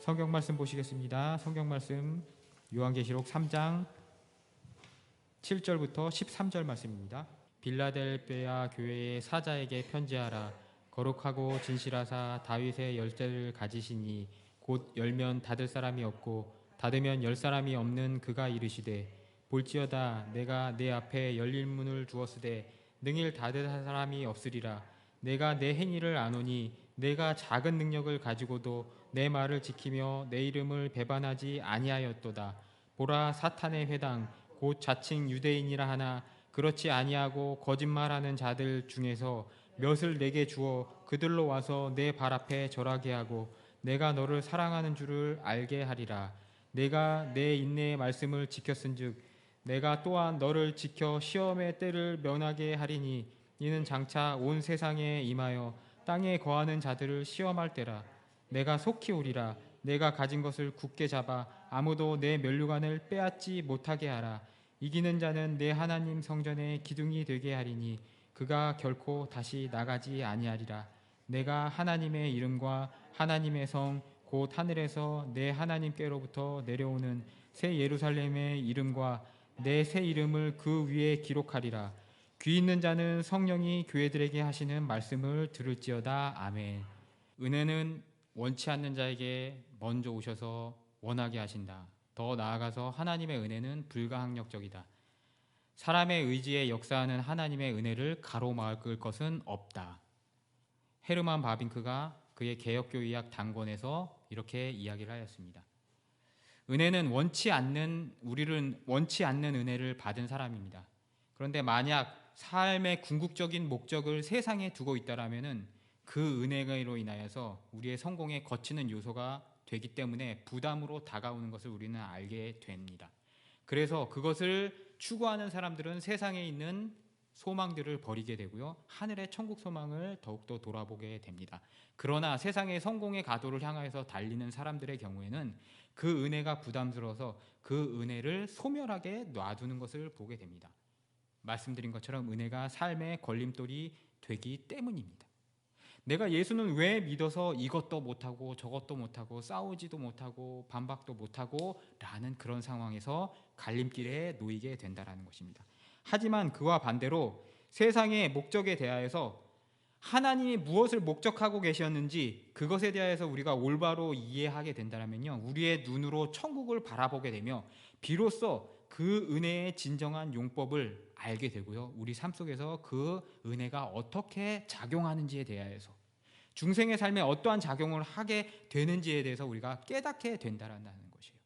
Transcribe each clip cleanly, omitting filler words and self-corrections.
성경 말씀 보시겠습니다. 성경 말씀 요한계시록 3장 7절부터 13절 말씀입니다. 빌라델베아 교회의 사자에게 편지하라. 거룩하고 진실하사 다윗의 열쇠를 가지시니 곧 열면 닫을 사람이 없고 닫으면 열 사람이 없는 그가 이르시되 볼지어다 내가 내 앞에 열릴 문을 두었으되 능히 닫을 사람이 없으리라. 내가 내 행위를 아노니 내가 작은 능력을 가지고도 내 말을 지키며 내 이름을 배반하지 아니하였도다. 보라, 사탄의 회당 곧 자칭 유대인이라 하나 그렇지 아니하고 거짓말하는 자들 중에서 몇을 내게 주어 그들로 와서 내 발 앞에 절하게 하고 내가 너를 사랑하는 줄을 알게 하리라. 내가 내 인내의 말씀을 지켰은즉 내가 또한 너를 지켜 시험의 때를 면하게 하리니 이는 장차 온 세상에 임하여 땅에 거하는 자들을 시험할 때라. 내가 속히 오리라. 내가 가진 것을 굳게 잡아 아무도 내 면류관을 빼앗지 못하게 하라. 이기는 자는 내 하나님 성전의 기둥이 되게 하리니 그가 결코 다시 나가지 아니하리라. 내가 하나님의 이름과 하나님의 성 곧 하늘에서 내 하나님께로부터 내려오는 새 예루살렘의 이름과 내 새 이름을 그 위에 기록하리라. 귀 있는 자는 성령이 교회들에게 하시는 말씀을 들을지어다. 아멘. 은혜는 원치 않는 자에게 먼저 오셔서 원하게 하신다. 더 나아가서 하나님의 은혜는 불가항력적이다. 사람의 의지에 역사하는 하나님의 은혜를 가로막을 것은 없다. 헤르만 바빙크가 그의 개혁교의학 단권에서 이렇게 이야기를 하였습니다. 은혜는 우리는 원치 않는 은혜를 받은 사람입니다. 그런데 만약 삶의 궁극적인 목적을 세상에 두고 있다라면은 그 은혜로 인하여서 우리의 성공에 거치는 요소가 되기 때문에 부담으로 다가오는 것을 우리는 알게 됩니다. 그래서 그것을 추구하는 사람들은 세상에 있는 소망들을 버리게 되고요. 하늘의 천국 소망을 더욱더 돌아보게 됩니다. 그러나 세상의 성공의 가도를 향해서 달리는 사람들의 경우에는 그 은혜가 부담스러워서 그 은혜를 소멸하게 놔두는 것을 보게 됩니다. 말씀드린 것처럼 은혜가 삶의 걸림돌이 되기 때문입니다. 내가 예수는 왜 믿어서 이것도 못하고 저것도 못하고 싸우지도 못하고 반박도 못하고 라는 그런 상황에서 갈림길에 놓이게 된다는 것입니다. 하지만 그와 반대로 세상의 목적에 대하여서 하나님이 무엇을 목적하고 계셨는지 그것에 대하여서 우리가 올바로 이해하게 된다면요, 우리의 눈으로 천국을 바라보게 되며 비로소 그 은혜의 진정한 용법을 알게 되고요, 우리 삶 속에서 그 은혜가 어떻게 작용하는지에 대하여서 중생의 삶에 어떠한 작용을 하게 되는지에 대해서 우리가 깨닫게 된다는 것이에요.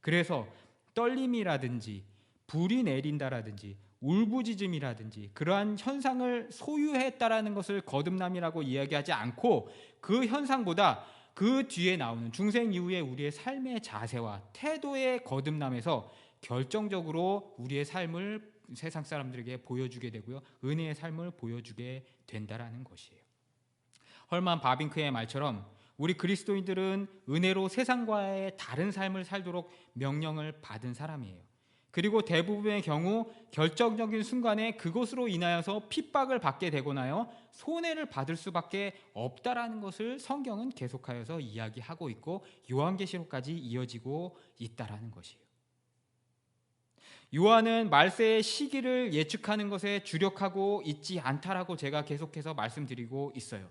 그래서 떨림이라든지 불이 내린다라든지 울부짖음이라든지 그러한 현상을 소유했다라는 것을 거듭남이라고 이야기하지 않고 그 현상보다 그 뒤에 나오는 중생 이후에 우리의 삶의 자세와 태도의 거듭남에서 결정적으로 우리의 삶을 세상 사람들에게 보여주게 되고요, 은혜의 삶을 보여주게 된다라는 것이에요. 헐만 바빙크의 말처럼 우리 그리스도인들은 은혜로 세상과의 다른 삶을 살도록 명령을 받은 사람이에요. 그리고 대부분의 경우 결정적인 순간에 그것으로 인하여서 핍박을 받게 되거나요, 손해를 받을 수밖에 없다라는 것을 성경은 계속하여서 이야기하고 있고 요한계시록까지 이어지고 있다라는 것이에요. 요한은 말세의 시기를 예측하는 것에 주력하고 있지 않다라고 제가 계속해서 말씀드리고 있어요.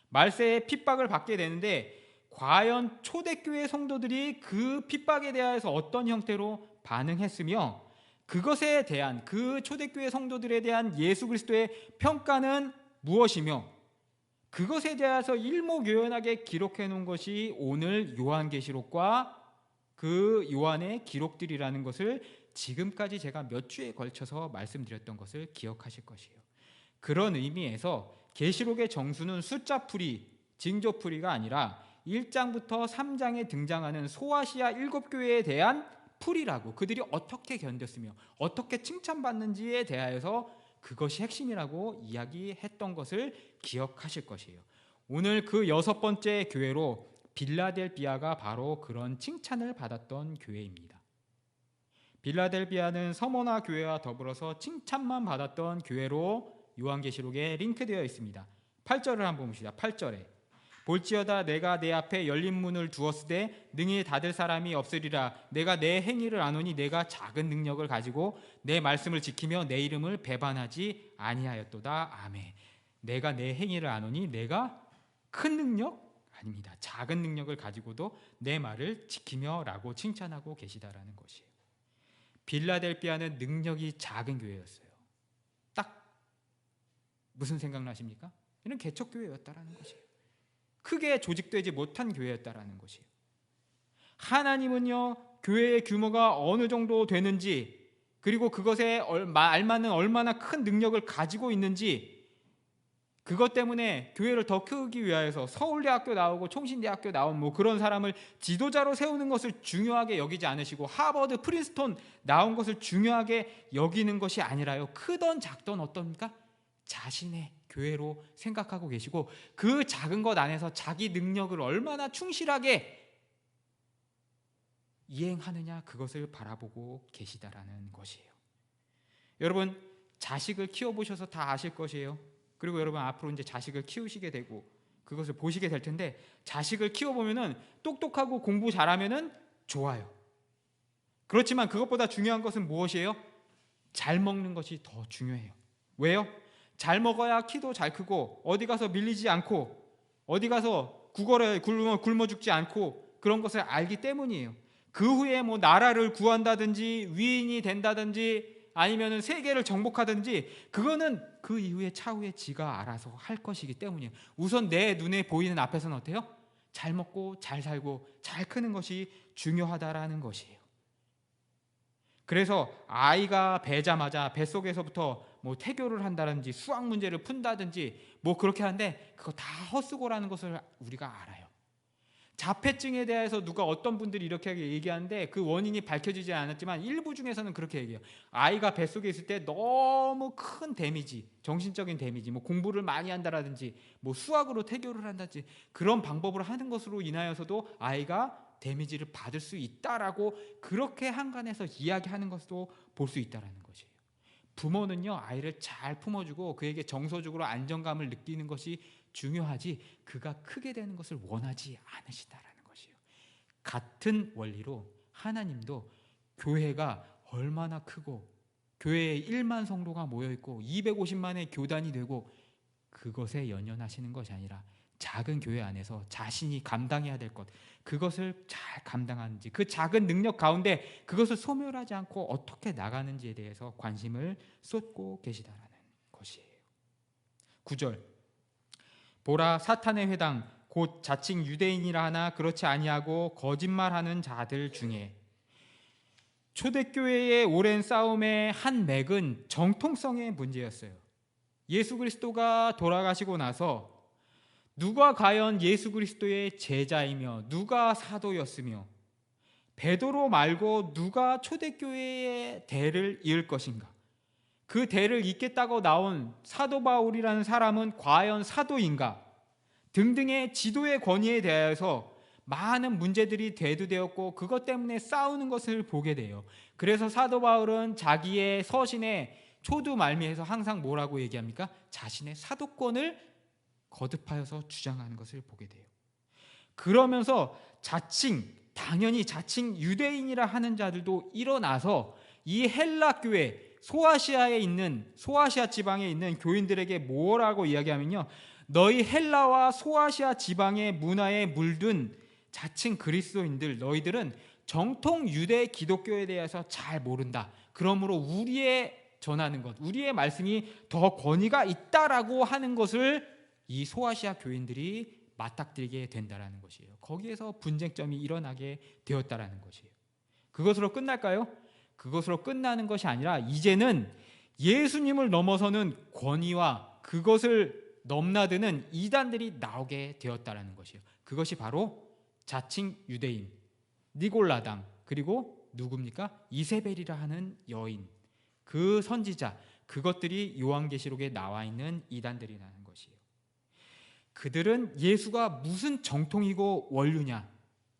말세에 핍박을 받게 되는데 과연 초대교회 성도들이 그 핍박에 대해서 어떤 형태로 반응했으며 그것에 대한 그 초대교회 성도들에 대한 예수 그리스도의 평가는 무엇이며 그것에 대해서 일목요연하게 기록해 놓은 것이 오늘 요한계시록과 그 요한의 기록들이라는 것을 지금까지 제가 몇 주에 걸쳐서 말씀드렸던 것을 기억하실 것이에요. 그런 의미에서 계시록의 정수는 숫자풀이, 징조풀이가 아니라 1장부터 3장에 등장하는 소아시아 7교회에 대한 풀이라고, 그들이 어떻게 견뎠으며 어떻게 칭찬받는지에 대하여서 그것이 핵심이라고 이야기했던 것을 기억하실 것이에요. 오늘 그 6번째 교회로 빌라델비아가 바로 그런 칭찬을 받았던 교회입니다. 빌라델비아는 서머나 교회와 더불어서 칭찬만 받았던 교회로 요한계시록에 링크되어 있습니다. 8절을 한번 봅시다. 8절에 볼지어다 내가 내 앞에 열린 문을 두었으되 능히 닫을 사람이 없으리라. 내가 내 행위를 아노니 내가 작은 능력을 가지고 내 말씀을 지키며 내 이름을 배반하지 아니하였도다. 아멘. 내가 내 행위를 아노니 내가 큰 능력? 아닙니다. 작은 능력을 가지고도 내 말을 지키며 라고 칭찬하고 계시다라는 것이에요. 빌라델비아는 능력이 작은 교회였어요. 딱 무슨 생각나십니까? 이는 개척교회였다라는 것이에요. 크게 조직되지 못한 교회였다라는 것이에요. 하나님은요, 교회의 규모가 어느 정도 되는지, 그리고 그것에 알맞는 얼마나 큰 능력을 가지고 있는지, 그것 때문에 교회를 더 크기 위하여서 서울대학교 나오고 총신대학교 나온 그런 사람을 지도자로 세우는 것을 중요하게 여기지 않으시고, 하버드, 프린스턴 나온 것을 중요하게 여기는 것이 아니라요, 크던 작던 어떻습니까? 자신의 교회로 생각하고 계시고, 그 작은 것 안에서 자기 능력을 얼마나 충실하게 이행하느냐, 그것을 바라보고 계시다라는 것이에요. 여러분, 자식을 키워보셔서 다 아실 것이에요. 그리고 여러분 앞으로 이제 자식을 키우시게 되고 그것을 보시게 될 텐데, 자식을 키워보면은 똑똑하고 공부 잘하면은 좋아요. 그렇지만 그것보다 중요한 것은 무엇이에요? 잘 먹는 것이 더 중요해요. 왜요? 잘 먹어야 키도 잘 크고, 어디 가서 밀리지 않고, 어디 가서 구걸에 굶어 죽지 않고, 그런 것을 알기 때문이에요. 그 후에 나라를 구한다든지 위인이 된다든지 아니면은 세계를 정복하든지, 그거는 그 이후에 차후에 지가 알아서 할 것이기 때문이에요. 우선 내 눈에 보이는 앞에서는 어때요? 잘 먹고 잘 살고 잘 크는 것이 중요하다라는 것이에요. 그래서 아이가 배자마자 뱃속에서부터 태교를 한다든지 수학 문제를 푼다든지 그렇게 하는데, 그거 다 헛수고라는 것을 우리가 알아요. 자폐증에 대해서 누가 어떤 분들이 이렇게 얘기하는데, 그 원인이 밝혀지지 않았지만 일부 중에서는 그렇게 얘기해요. 아이가 뱃속에 있을 때 너무 큰 데미지, 정신적인 데미지, 공부를 많이 한다라든지 수학으로 태교를 한다든지 그런 방법을 하는 것으로 인하여서도 아이가 데미지를 받을 수 있다라고 그렇게 한간에서 이야기하는 것도 볼 수 있다라는 것이에요. 부모는요, 아이를 잘 품어주고 그에게 정서적으로 안정감을 느끼는 것이 중요하지, 그가 크게 되는 것을 원하지 않으시다라는 것이에요. 같은 원리로 하나님도 교회가 얼마나 크고 교회에 1만 성도가 모여있고 250만의 교단이 되고 그것에 연연하시는 것이 아니라, 작은 교회 안에서 자신이 감당해야 될 것, 그것을 잘 감당하는지, 그 작은 능력 가운데 그것을 소멸하지 않고 어떻게 나가는지에 대해서 관심을 쏟고 계시다라는 것이에요. 9절, 보라, 사탄의 회당 곧 자칭 유대인이라 하나 그렇지 아니하고 거짓말하는 자들 중에. 초대교회의 오랜 싸움의 한 맥은 정통성의 문제였어요. 예수 그리스도가 돌아가시고 나서 누가 과연 예수 그리스도의 제자이며 누가 사도였으며, 베드로 말고 누가 초대교회의 대를 이을 것인가, 그 대를 잇겠다고 나온 사도 바울이라는 사람은 과연 사도인가 등등의 지도의 권위에 대해서 많은 문제들이 대두되었고, 그것 때문에 싸우는 것을 보게 돼요. 그래서 사도 바울은 자기의 서신에 초두 말미에서 항상 뭐라고 얘기합니까? 자신의 사도권을 거듭하여서 주장하는 것을 보게 돼요. 그러면서 당연히 자칭 유대인이라 하는 자들도 일어나서 이 헬라 교회, 소아시아 지방에 있는 교인들에게 뭐라고 이야기하면요, 너희 헬라와 소아시아 지방의 문화에 물든 자칭 그리스도인들, 너희들은 정통 유대 기독교에 대해서 잘 모른다. 그러므로 우리의 전하는 것, 우리의 말씀이 더 권위가 있다라고 하는 것을 이 소아시아 교인들이 맞닥뜨리게 된다라는 것이에요. 거기에서 분쟁점이 일어나게 되었다라는 것이에요. 그것으로 끝날까요? 그것으로 끝나는 것이 아니라, 이제는 예수님을 넘어서는 권위와 그것을 넘나드는 이단들이 나오게 되었다라는 것이에요. 그것이 바로 자칭 유대인, 니골라당, 그리고 누굽니까? 이세벨이라 하는 여인, 그 선지자, 그것들이 요한계시록에 나와 있는 이단들이라는 것이에요. 그들은 예수가 무슨 정통이고 원류냐,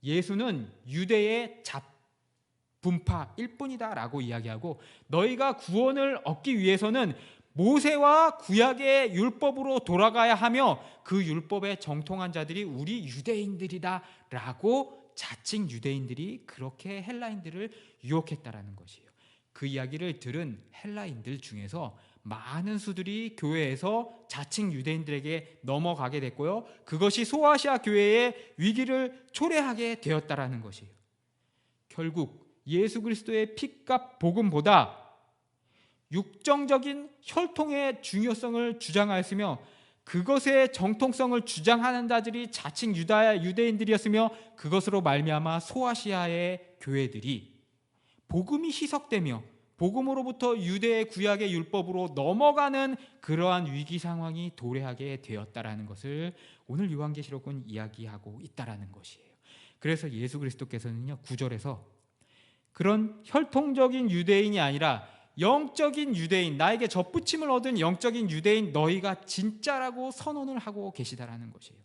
예수는 유대의 분파일 뿐이다 라고 이야기하고, 너희가 구원을 얻기 위해서는 모세와 구약의 율법으로 돌아가야 하며 그 율법에 정통한 자들이 우리 유대인들이다라고 자칭 유대인들이 그렇게 헬라인들을 유혹했다라는 것이에요. 그 이야기를 들은 헬라인들 중에서 많은 수들이 교회에서 자칭 유대인들에게 넘어가게 됐고요. 그것이 소아시아 교회의 위기를 초래하게 되었다라는 것이에요. 결국 예수 그리스도의 피값 복음보다 육정적인 혈통의 중요성을 주장하였으며 그것의 정통성을 주장하는 자들이 자칭 유대인들이었으며 그것으로 말미암아 소아시아의 교회들이 복음이 희석되며 복음으로부터 유대의 구약의 율법으로 넘어가는 그러한 위기 상황이 도래하게 되었다라는 것을 오늘 요한계시록은 이야기하고 있다라는 것이에요. 그래서 예수 그리스도께서는요 9절에서 그런 혈통적인 유대인이 아니라 영적인 유대인, 나에게 접붙임을 얻은 영적인 유대인 너희가 진짜라고 선언을 하고 계시다라는 것이에요.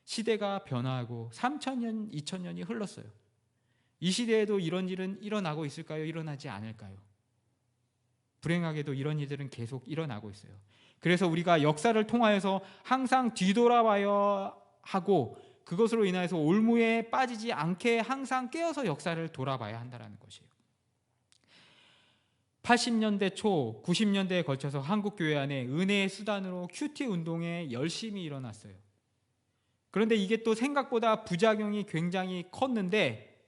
시대가 변화하고 3,000년, 2,000년이 흘렀어요. 이 시대에도 이런 일은 일어나고 있을까요? 일어나지 않을까요? 불행하게도 이런 일들은 계속 일어나고 있어요. 그래서 우리가 역사를 통하여서 항상 뒤돌아봐야 하고 그것으로 인해서 올무에 빠지지 않게 항상 깨어서 역사를 돌아봐야 한다는 것이에요. 80년대 초, 90년대에 걸쳐서 한국교회 안에 은혜의 수단으로 큐티 운동에 열심히 일어났어요. 그런데 이게 또 생각보다 부작용이 굉장히 컸는데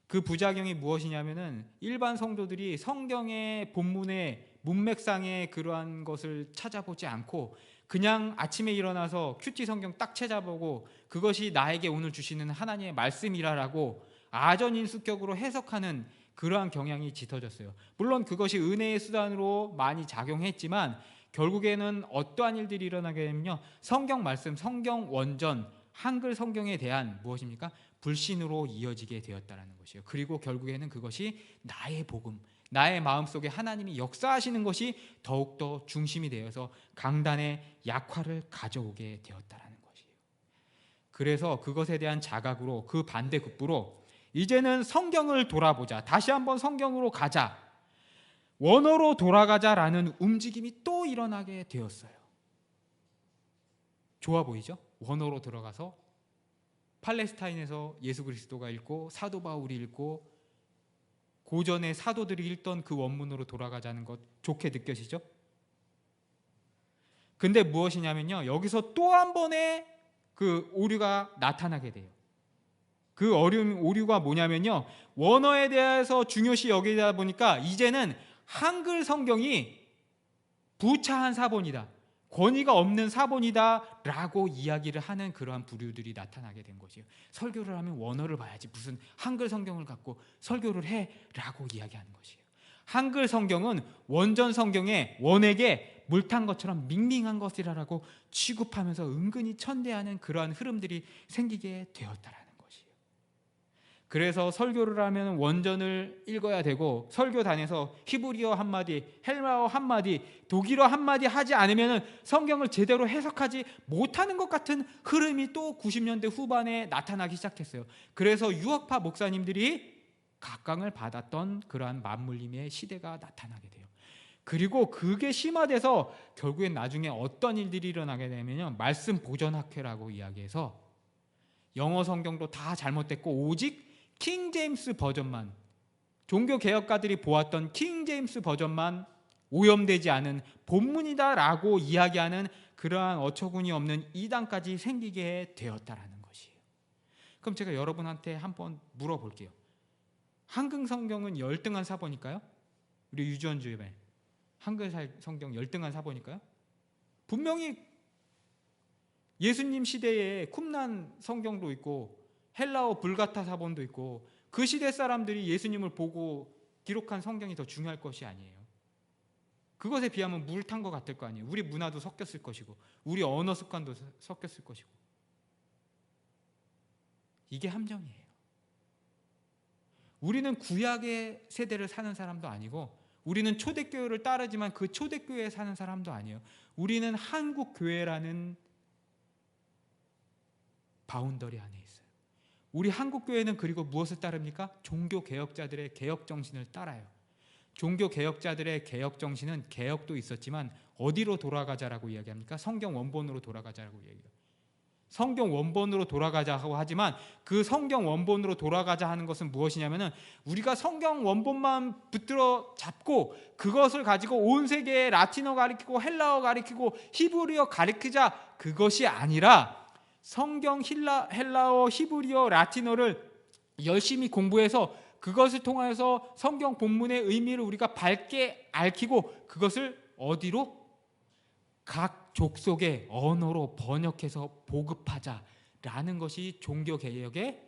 그 부작용이 무엇이냐면은 일반 성도들이 성경의 본문의 문맥상의 그러한 것을 찾아보지 않고 그냥 아침에 일어나서 큐티 성경 딱 찾아보고 그것이 나에게 오늘 주시는 하나님의 말씀이라고 아전인수격으로 해석하는 그러한 경향이 짙어졌어요. 물론 그것이 은혜의 수단으로 많이 작용했지만 결국에는 어떠한 일들이 일어나게 되면요 성경 말씀, 성경 원전, 한글 성경에 대한 무엇입니까? 불신으로 이어지게 되었다는 것이에요. 그리고 결국에는 그것이 나의 복음, 나의 마음속에 하나님이 역사하시는 것이 더욱더 중심이 되어서 강단의 약화를 가져오게 되었다는 것이에요. 그래서 그것에 대한 자각으로 그 반대급부로 이제는 성경을 돌아보자, 다시 한번 성경으로 가자, 원어로 돌아가자라는 움직임이 또 일어나게 되었어요. 좋아 보이죠? 원어로 들어가서 팔레스타인에서 예수 그리스도가 읽고 사도 바울이 읽고 고전의 사도들이 읽던 그 원문으로 돌아가자는 것 좋게 느껴지죠? 근데 무엇이냐면요 여기서 또 한 번의 그 오류가 나타나게 돼요. 그 오류가 뭐냐면요 원어에 대해서 중요시 여기다 보니까 이제는 한글 성경이 부차한 사본이다, 권위가 없는 사본이다 라고 이야기를 하는 그러한 부류들이 나타나게 된 것이에요. 설교를 하면 원어를 봐야지 무슨 한글 성경을 갖고 설교를 해 라고 이야기하는 것이에요. 한글 성경은 원전 성경의 원액에 물 탄 것처럼 밍밍한 것이라고 취급하면서 은근히 천대하는 그러한 흐름들이 생기게 되었다라는 것이에요. 그래서 설교를 하면 원전을 읽어야 되고 설교단에서 히브리어 한마디, 헬라어 한마디, 독일어 한마디 하지 않으면 성경을 제대로 해석하지 못하는 것 같은 흐름이 또 90년대 후반에 나타나기 시작했어요. 그래서 유학파 목사님들이 각광을 받았던 그러한 맞물림의 시대가 나타나게 돼요. 그리고 그게 심화돼서 결국엔 나중에 어떤 일들이 일어나게 되면요 말씀 보존학회라고 이야기해서 영어 성경도 다 잘못됐고 오직 킹 제임스 버전만, 종교 개혁가들이 보았던 킹 제임스 버전만 오염되지 않은 본문이다라고 이야기하는 그러한 어처구니 없는 이단까지 생기게 되었다라는 것이에요. 그럼 제가 여러분한테 한번 물어볼게요. 한글 성경은 열등한 사본일까요? 우리 유지원 주임에 한글 성경 열등한 사본일까요? 분명히 예수님 시대에 쿰난 성경도 있고 헬라어 불가타 사본도 있고 그 시대 사람들이 예수님을 보고 기록한 성경이 더 중요할 것이 아니에요. 그것에 비하면 물 탄 것 같을 거 아니에요. 우리 문화도 섞였을 것이고 우리 언어 습관도 섞였을 것이고 이게 함정이에요. 우리는 구약의 세대를 사는 사람도 아니고 우리는 초대교회를 따르지만 그 초대교회에 사는 사람도 아니에요. 우리는 한국교회라는 바운더리 안에 있어요. 우리 한국교회는 그리고 무엇을 따릅니까? 종교개혁자들의 개혁정신을 따라요. 종교 개혁자들의 개혁 정신은 개혁도 있었지만 어디로 돌아가자라고 이야기합니까? 성경 원본으로 돌아가자라고 이야기해요. 성경 원본으로 돌아가자고 하지만 그 성경 원본으로 돌아가자 하는 것은 무엇이냐면은 우리가 성경 원본만 붙들어 잡고 그것을 가지고 온 세계에 라틴어 가르치고 헬라어 가르치고 히브리어 가르치자, 그것이 아니라 성경 헬라어, 히브리어, 라틴어를 열심히 공부해서 그것을 통해서 성경 본문의 의미를 우리가 밝게 얽히고 그것을 어디로? 각 족속의 언어로 번역해서 보급하자라는 것이 종교개혁의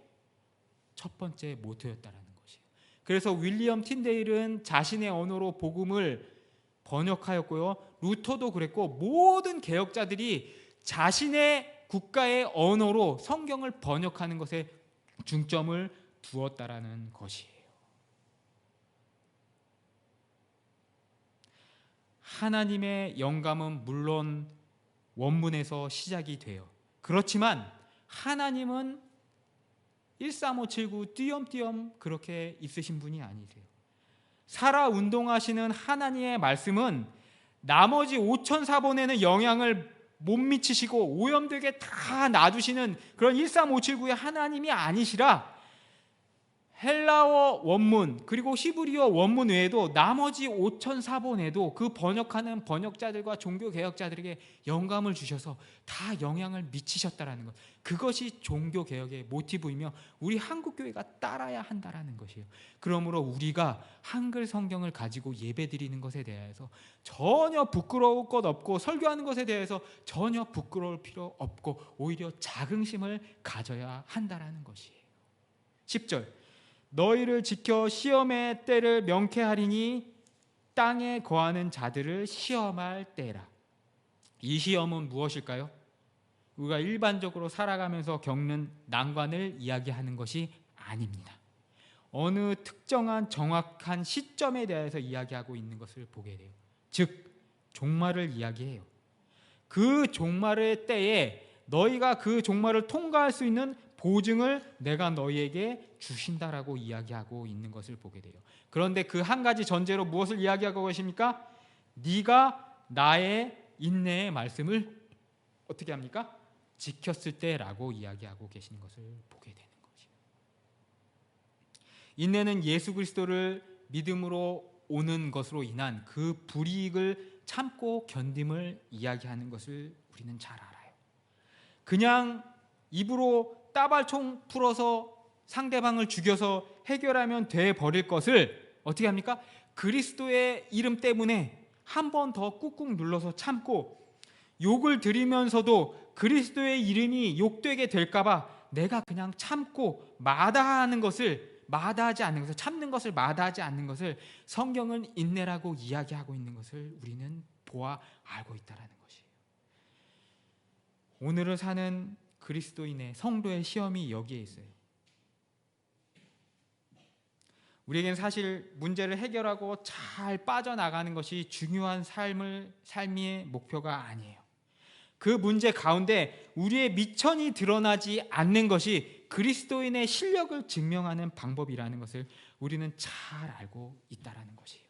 첫 번째 모토였다라는 것이에요. 그래서 윌리엄 틴데일은 자신의 언어로 복음을 번역하였고요, 루터도 그랬고, 모든 개혁자들이 자신의 국가의 언어로 성경을 번역하는 것에 중점을 두었다라는 것이에요. 하나님의 영감은 물론 원문에서 시작이 돼요. 그렇지만 하나님은 13579 띄엄띄엄 그렇게 있으신 분이 아니세요. 살아 운동하시는 하나님의 말씀은 나머지 5004번에는 영향을 못 미치시고 오염되게 다 놔두시는 그런 13579의 하나님이 아니시라, 헬라어 원문 그리고 히브리어 원문 외에도 나머지 5004번에도 그 번역하는 번역자들과 종교개혁자들에게 영감을 주셔서 다 영향을 미치셨다라는 것, 그것이 종교개혁의 모티브이며 우리 한국교회가 따라야 한다라는 것이에요. 그러므로 우리가 한글 성경을 가지고 예배드리는 것에 대해서 전혀 부끄러울 것 없고, 설교하는 것에 대해서 전혀 부끄러울 필요 없고 오히려 자긍심을 가져야 한다라는 것이에요. 10절, 너희를 지켜 시험의 때를 명쾌하리니 땅에 거하는 자들을 시험할 때라. 이 시험은 무엇일까요? 우리가 일반적으로 살아가면서 겪는 난관을 이야기하는 것이 아닙니다. 어느 특정한 정확한 시점에 대해서 이야기하고 있는 것을 보게 돼요. 즉 종말을 이야기해요. 그 종말의 때에 너희가 그 종말을 통과할 수 있는 보증을 내가 너희에게 주신다라고 이야기하고 있는 것을 보게 돼요. 그런데 그 한 가지 전제로 무엇을 이야기하고 계십니까? 네가 나의 인내의 말씀을 어떻게 합니까? 지켰을 때라고 이야기하고 계시는 것을 보게 되는 거죠. 인내는 예수 그리스도를 믿음으로 오는 것으로 인한 그 불이익을 참고 견딤을 이야기하는 것을 우리는 잘 알아요. 그냥 입으로 따발총 풀어서 상대방을 죽여서 해결하면 돼 버릴 것을 어떻게 합니까? 그리스도의 이름 때문에 한 번 더 꾹꾹 눌러서 참고, 욕을 들으면서도 그리스도의 이름이 욕되게 될까봐 내가 그냥 참고 마다하지 않는 것을, 참는 것을 마다하지 않는 것을 성경은 인내라고 이야기하고 있는 것을 우리는 보아 알고 있다는 것이에요. 오늘을 사는 그리스도인의 성도의 시험이 여기에 있어요. 우리에겐 사실 문제를 해결하고 잘 빠져나가는 것이 중요한 삶의 목표가 아니에요. 그 문제 가운데 우리의 미천이 드러나지 않는 것이 그리스도인의 실력을 증명하는 방법이라는 것을 우리는 잘 알고 있다는 것이에요.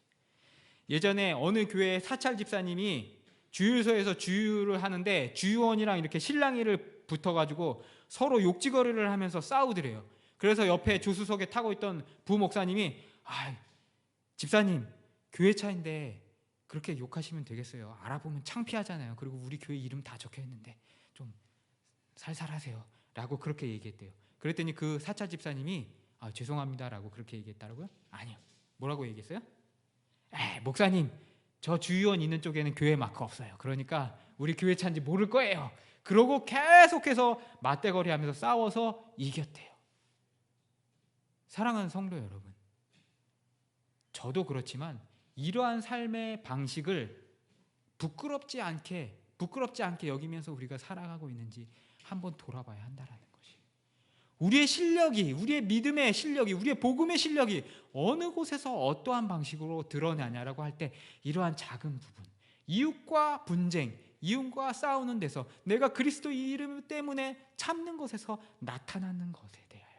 예전에 어느 교회 사찰 집사님이 주유소에서 주유를 하는데 주유원이랑 이렇게 실랑이를 붙어가지고 서로 욕지거리를 하면서 싸우더래요. 그래서 옆에 조수석에 타고 있던 부목사님이 집사님 교회 차인데 그렇게 욕하시면 되겠어요. 알아보면 창피하잖아요. 그리고 우리 교회 이름 다 적혀있는데 좀 살살하세요 라고 그렇게 얘기했대요. 그랬더니 그 사찰 집사님이 죄송합니다 라고 그렇게 얘기했다고요? 아니요. 뭐라고 얘기했어요? 목사님 저 주유원 있는 쪽에는 교회 마크 없어요. 그러니까 우리 교회 차인지 모를 거예요. 그러고 계속해서 맞대거리 하면서 싸워서 이겼대요. 사랑하는 성도 여러분, 저도 그렇지만 이러한 삶의 방식을 부끄럽지 않게 여기면서 우리가 살아가고 있는지 한번 돌아봐야 한다는 것이에요. 우리의 실력이, 우리의 믿음의 실력이, 우리의 복음의 실력이 어느 곳에서 어떠한 방식으로 드러나냐라고 할 때 이러한 작은 부분, 이웃과 분쟁, 이웃과 싸우는 데서 내가 그리스도 이름 때문에 참는 것에서 나타나는 것에 대해서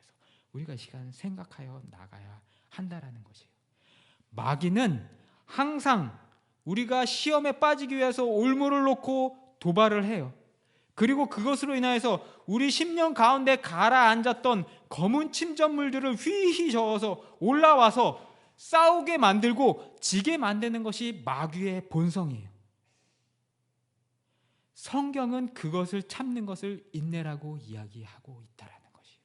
우리가 이 시간 생각하여 나가야 한다라는 것이에요. 마귀는 항상 우리가 시험에 빠지기 위해서 올무를 놓고 도발을 해요. 그리고 그것으로 인하여서 우리 심령 가운데 가라앉았던 검은 침전물들을 휘휘 저어서 올라와서 싸우게 만들고 지게 만드는 것이 마귀의 본성이에요. 성경은 그것을 참는 것을 인내라고 이야기하고 있다라는 것이에요.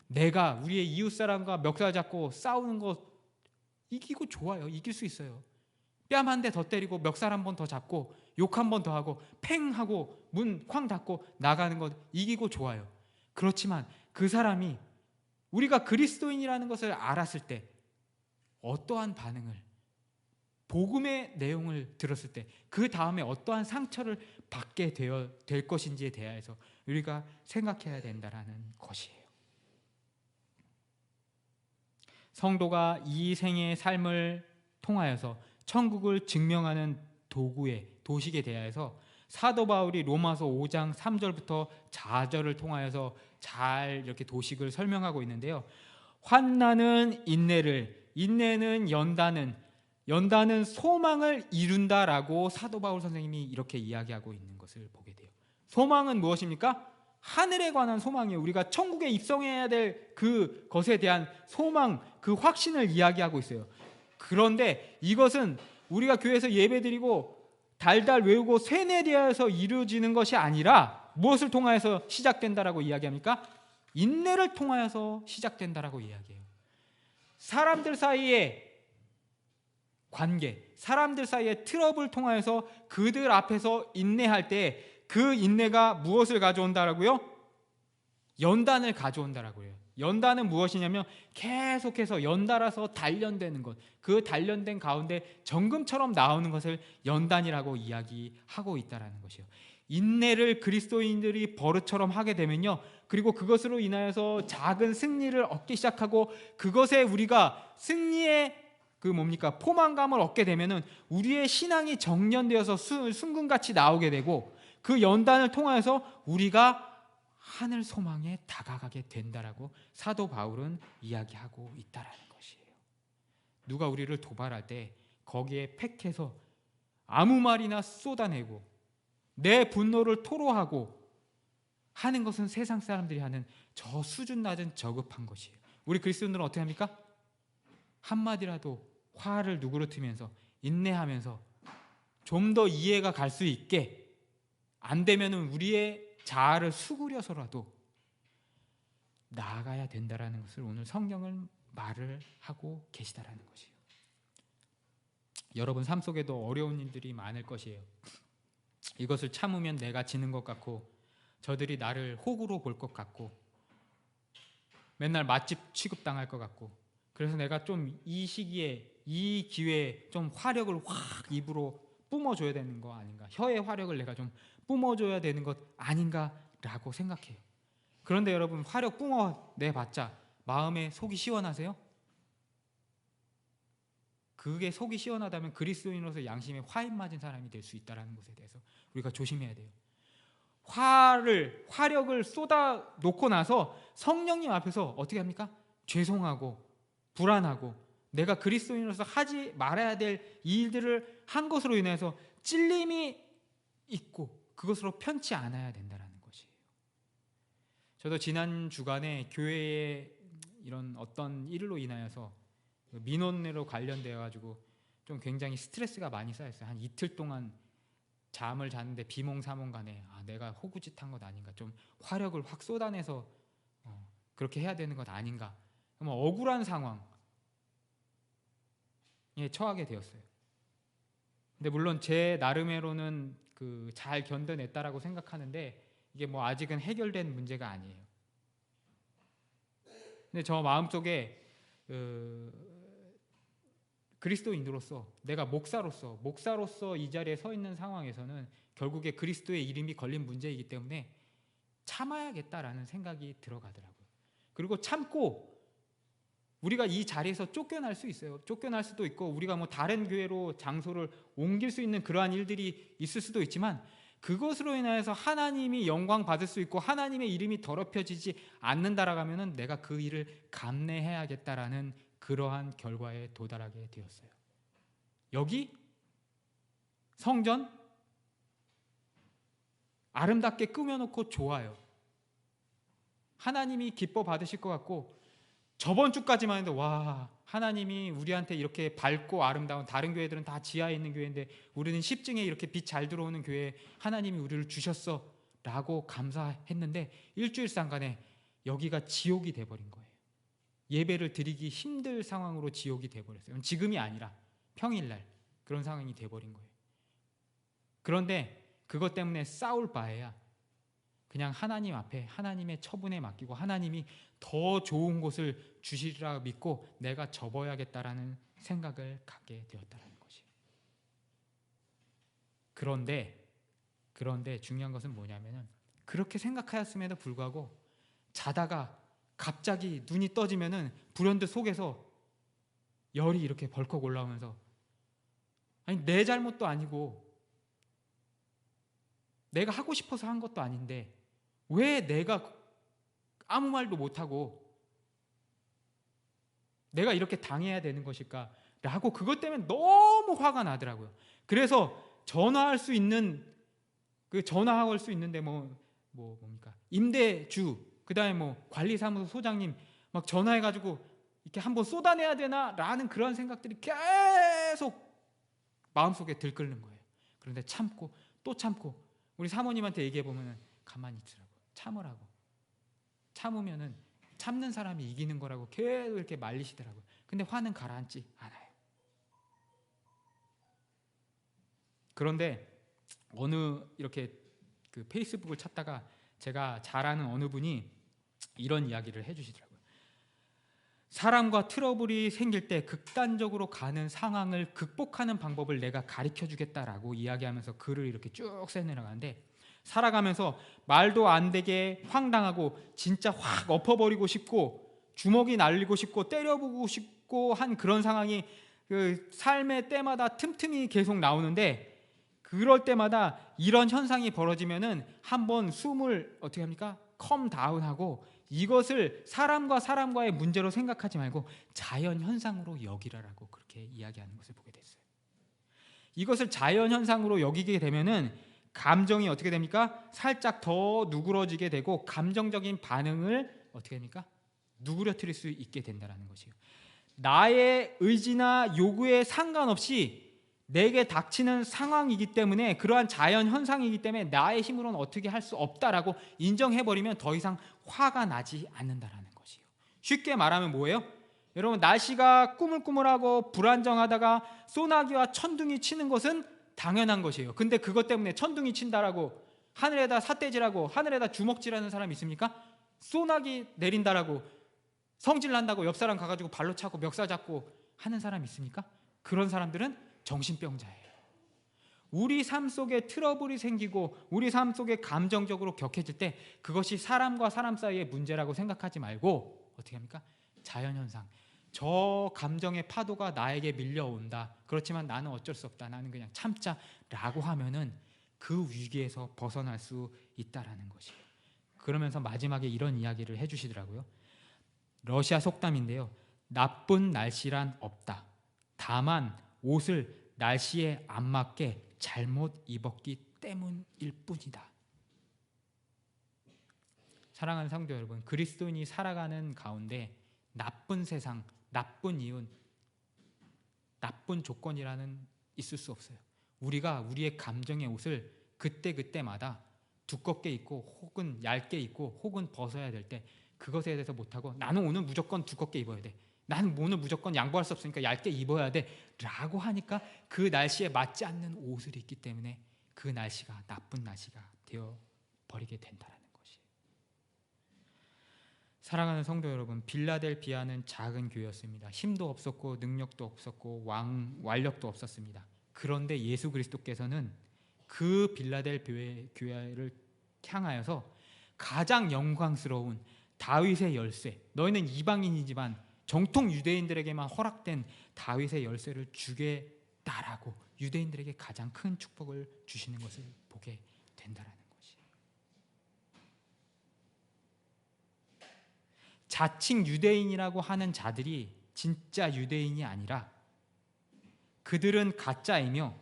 내가 우리의 이웃사람과 멱살 잡고 싸우는 것 이기고 좋아요. 이길 수 있어요. 뺨 한 대 더 때리고 멱살 한 번 더 잡고 욕 한 번 더 하고 팽 하고 문 쾅 닫고 나가는 것 이기고 좋아요. 그렇지만 그 사람이 우리가 그리스도인이라는 것을 알았을 때 어떠한 반응을, 복음의 내용을 들었을 때 그 다음에 어떠한 상처를 받게 될 것인지에 대해서 우리가 생각해야 된다는 것이에요. 성도가 이 생의 삶을 통하여서 천국을 증명하는 도식에 대하여서 사도 바울이 로마서 5장 3절부터 4절을 통하여서 잘 이렇게 도식을 설명하고 있는데요. 환난은 인내를, 인내는 연단은 소망을 이룬다라고 사도 바울 선생님이 이렇게 이야기하고 있는 것을 보게 돼요. 소망은 무엇입니까? 하늘에 관한 소망이에요. 우리가 천국에 입성해야 될 그것에 대한 소망, 그 확신을 이야기하고 있어요. 그런데 이것은 우리가 교회에서 예배드리고 달달 외우고 세뇌되어서 이루어지는 것이 아니라 무엇을 통하여서 시작된다라고 이야기합니까? 인내를 통하여서 시작된다라고 이야기해요. 사람들 사이에 관계, 사람들 사이의 트러블을 통하여서 그들 앞에서 인내할 때 그 인내가 무엇을 가져온다라고요? 연단을 가져온다라고요. 연단은 무엇이냐면 계속해서 연달아서 단련되는 것, 그 단련된 가운데 정금처럼 나오는 것을 연단이라고 이야기하고 있다라는 것이에요. 인내를 그리스도인들이 버릇처럼 하게 되면요, 그리고 그것으로 인하여서 작은 승리를 얻기 시작하고 그것에 우리가 승리의 포만감을 얻게 되면은 우리의 신앙이 정련되어서 순금같이 나오게 되고 그 연단을 통하여서 우리가 하늘 소망에 다가가게 된다라고 사도 바울은 이야기하고 있다라는 것이에요. 누가 우리를 도발할 때 거기에 팩해서 아무 말이나 쏟아내고 내 분노를 토로하고 하는 것은 세상 사람들이 하는 저 수준 낮은 저급한 것이에요. 우리 그리스도인들은 어떻게 합니까? 한마디라도 화를 누그러뜨리면서 인내하면서 좀 더 이해가 갈 수 있게, 안 되면은 우리의 자아를 수그려서라도 나아가야 된다라는 것을 오늘 성경은 말을 하고 계시다라는 것이에요. 여러분 삶 속에도 어려운 일들이 많을 것이에요. 이것을 참으면 내가 지는 것 같고 저들이 나를 호구로 볼 것 같고 맨날 맛집 취급당할 것 같고, 그래서 내가 좀 이 시기에 이 기회에 좀 화력을 확 입으로 뿜어줘야 되는 거 아닌가, 혀의 화력을 내가 좀 뿜어줘야 되는 것 아닌가라고 생각해요. 그런데 여러분 화력 뿜어내봤자 마음에 속이 시원하세요? 그게 속이 시원하다면 그리스도인으로서 양심에 화인 맞은 사람이 될 수 있다는 것에 대해서 우리가 조심해야 돼요. 화력을 쏟아 놓고 나서 성령님 앞에서 어떻게 합니까? 죄송하고 불안하고 내가 그리스도인으로서 하지 말아야 될 일들을 한 것으로 인해서 찔림이 있고 그것으로 편치 않아야 된다는 것이에요. 저도 지난 주간에 교회에 이런 어떤 일로 인하여서 민원으로 관련되어 가지고 좀 굉장히 스트레스가 많이 쌓였어요. 한 이틀 동안 잠을 잤는데 비몽사몽간에 내가 호구짓한 것 아닌가, 좀 화력을 확 쏟아내서 그렇게 해야 되는 것 아닌가, 억울한 상황에 처하게 되었어요. 근데 물론 제 나름으로는 잘 견뎌냈다라고 생각하는데 이게 아직은 해결된 문제가 아니에요. 근데 저 마음속에 그리스도인으로서, 내가 목사로서 이 자리에 서 있는 상황에서는 결국에 그리스도의 이름이 걸린 문제이기 때문에 참아야겠다라는 생각이 들어가더라고요. 그리고 참고 우리가 이 자리에서 쫓겨날 수 있어요. 쫓겨날 수도 있고 우리가 다른 교회로 장소를 옮길 수 있는 그러한 일들이 있을 수도 있지만 그것으로 인해서 하나님이 영광 받을 수 있고 하나님의 이름이 더럽혀지지 않는다라고 하면은 내가 그 일을 감내해야겠다라는 그러한 결과에 도달하게 되었어요. 여기 성전 아름답게 꾸며놓고 좋아요. 하나님이 기뻐 받으실 것 같고, 저번 주까지만 해도 와, 하나님이 우리한테 이렇게 밝고 아름다운, 다른 교회들은 다 지하에 있는 교회인데 우리는 10층에 이렇게 빛 잘 들어오는 교회에 하나님이 우리를 주셨어 라고 감사했는데, 일주일상간에 여기가 지옥이 돼버린 거예요. 예배를 드리기 힘들 상황으로 지옥이 돼버렸어요. 지금이 아니라 평일날 그런 상황이 돼버린 거예요. 그런데 그것 때문에 싸울 바에야 그냥 하나님 앞에 하나님의 처분에 맡기고 하나님이 더 좋은 곳을 주시리라 믿고 내가 접어야겠다라는 생각을 갖게 되었다는 것이에요. 그런데 중요한 것은 뭐냐면은, 그렇게 생각하였음에도 불구하고 자다가 갑자기 눈이 떠지면은 불현듯 속에서 열이 이렇게 벌컥 올라오면서, 아니 내 잘못도 아니고 내가 하고 싶어서 한 것도 아닌데 왜 내가 아무 말도 못하고 내가 이렇게 당해야 되는 것일까 라고 그것 때문에 너무 화가 나더라고요. 그래서 전화할 수 있는 전화할 수 있는데 뭡니까? 임대주, 그다음에 관리사무소 소장님 막 전화해가지고 이렇게 한번 쏟아내야 되나라는 그런 생각들이 계속 마음속에 들끓는 거예요. 그런데 참고 또 참고, 우리 사모님한테 얘기해 보면은 가만히 있으라고, 참으라고, 참으면은 참는 사람이 이기는 거라고 계속 이렇게 말리시더라고요. 근데 화는 가라앉지 않아요. 그런데 이렇게 페이스북을 찾다가 제가 잘 아는 어느 분이 이런 이야기를 해주시더라고요. 사람과 트러블이 생길 때 극단적으로 가는 상황을 극복하는 방법을 내가 가르쳐 주겠다라고 이야기하면서 글을 이렇게 쭉 써내려가는데, 살아가면서 말도 안 되게 황당하고 진짜 확 엎어버리고 싶고 주먹이 날리고 싶고 때려보고 싶고 한 그런 상황이 그 삶의 때마다 틈틈이 계속 나오는데, 그럴 때마다 이런 현상이 벌어지면은 한번 숨을 어떻게 합니까? 컴다운하고 이것을 사람과 사람과의 문제로 생각하지 말고 자연 현상으로 여기라라고 그렇게 이야기하는 것을 보게 됐어요. 이것을 자연 현상으로 여기게 되면은 감정이 어떻게 됩니까? 살짝 더 누그러지게 되고 감정적인 반응을 어떻게 됩니까? 누그러뜨릴 수 있게 된다는 것이에요. 나의 의지나 요구에 상관없이 내게 닥치는 상황이기 때문에, 그러한 자연 현상이기 때문에 나의 힘으로는 어떻게 할 수 없다라고 인정해버리면 더 이상 화가 나지 않는다라는 것이에요. 쉽게 말하면 뭐예요? 여러분, 날씨가 꾸물꾸물하고 불안정하다가 소나기와 천둥이 치는 것은 당연한 것이에요. 근데 그것 때문에 천둥이 친다라고 하늘에다 삿대질하고 하늘에다 주먹질하는 사람 있습니까? 소나기 내린다라고 성질난다고 옆 사람 가가지고 발로 차고 멱살 잡고 하는 사람 있습니까? 그런 사람들은 정신병자예요. 우리 삶 속에 트러블이 생기고 우리 삶 속에 감정적으로 격해질 때 그것이 사람과 사람 사이의 문제라고 생각하지 말고 어떻게 합니까? 자연현상. 저 감정의 파도가 나에게 밀려온다. 그렇지만 나는 어쩔 수 없다. 나는 그냥 참자 라고 하면은 그 위기에서 벗어날 수 있다라는 것이에요. 그러면서 마지막에 이런 이야기를 해주시더라고요. 러시아 속담인데요. 나쁜 날씨란 없다. 다만 옷을 날씨에 안 맞게 잘못 입었기 때문일 뿐이다. 사랑하는 성도 여러분, 그리스도인이 살아가는 가운데 나쁜 세상, 나쁜 이윤, 나쁜 조건이라는 있을 수 없어요. 우리가 우리의 감정의 옷을 그때그때마다 두껍게 입고 혹은 얇게 입고 혹은 벗어야 될 때 그것에 대해서 못하고 나는 오늘 무조건 두껍게 입어야 돼, 나는 오늘 무조건 양보할 수 없으니까 얇게 입어야 돼 라고 하니까 그 날씨에 맞지 않는 옷을 입기 때문에 그 날씨가 나쁜 날씨가 되어버리게 된다는 것이에요. 사랑하는 성도 여러분, 빌라델비아는 작은 교회였습니다. 힘도 없었고 능력도 없었고 완력도 없었습니다. 그런데 예수 그리스도께서는 그 빌라델비아 교회를 향하여서 가장 영광스러운 다윗의 열쇠, 너희는 이방인이지만 정통 유대인들에게만 허락된 다윗의 열쇠를 주겠다라고 유대인들에게 가장 큰 축복을 주시는 것을 보게 된다는 것이에요. 자칭 유대인이라고 하는 자들이 진짜 유대인이 아니라 그들은 가짜이며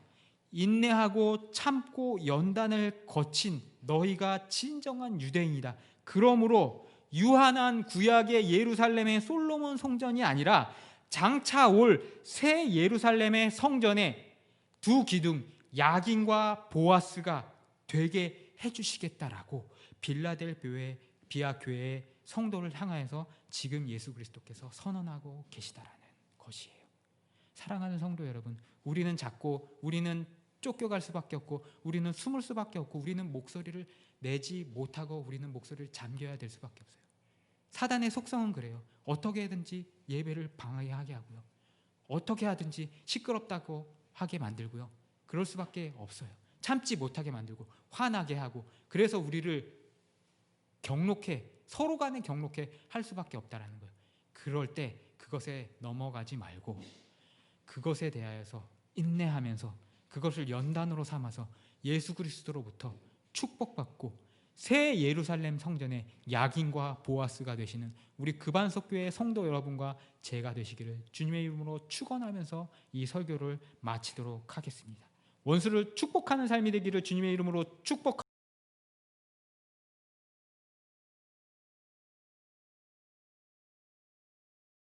인내하고 참고 연단을 거친 너희가 진정한 유대인이다. 그러므로 유한한 구약의 예루살렘의 솔로몬 성전이 아니라 장차 올 새 예루살렘의 성전에 두 기둥 야긴과 보아스가 되게 해주시겠다라고 빌라델비아 교회의 성도를 향하여서 지금 예수 그리스도께서 선언하고 계시다라는 것이에요. 사랑하는 성도 여러분, 우리는 작고 우리는 쫓겨갈 수밖에 없고 우리는 숨을 수밖에 없고 우리는 목소리를 내지 못하고 우리는 목소리를 잠겨야 될 수밖에 없어요. 사단의 속성은 그래요. 어떻게 하든지 예배를 방해하게 하고요. 어떻게 하든지 시끄럽다고 하게 만들고요. 그럴 수밖에 없어요. 참지 못하게 만들고 화나게 하고 그래서 우리를 경록해 서로 간에 경록해 할 수밖에 없다라는 거예요. 그럴 때 그것에 넘어가지 말고 그것에 대하여서 인내하면서 그것을 연단으로 삼아서 예수 그리스도로부터 축복받고 새 예루살렘 성전의 야긴과 보아스가 되시는 우리 금안석교회 성도 여러분과 제가 되시기를 주님의 이름으로 축원하면서 이 설교를 마치도록 하겠습니다. 원수를 축복하는 삶이 되기를 주님의 이름으로 축복합니다.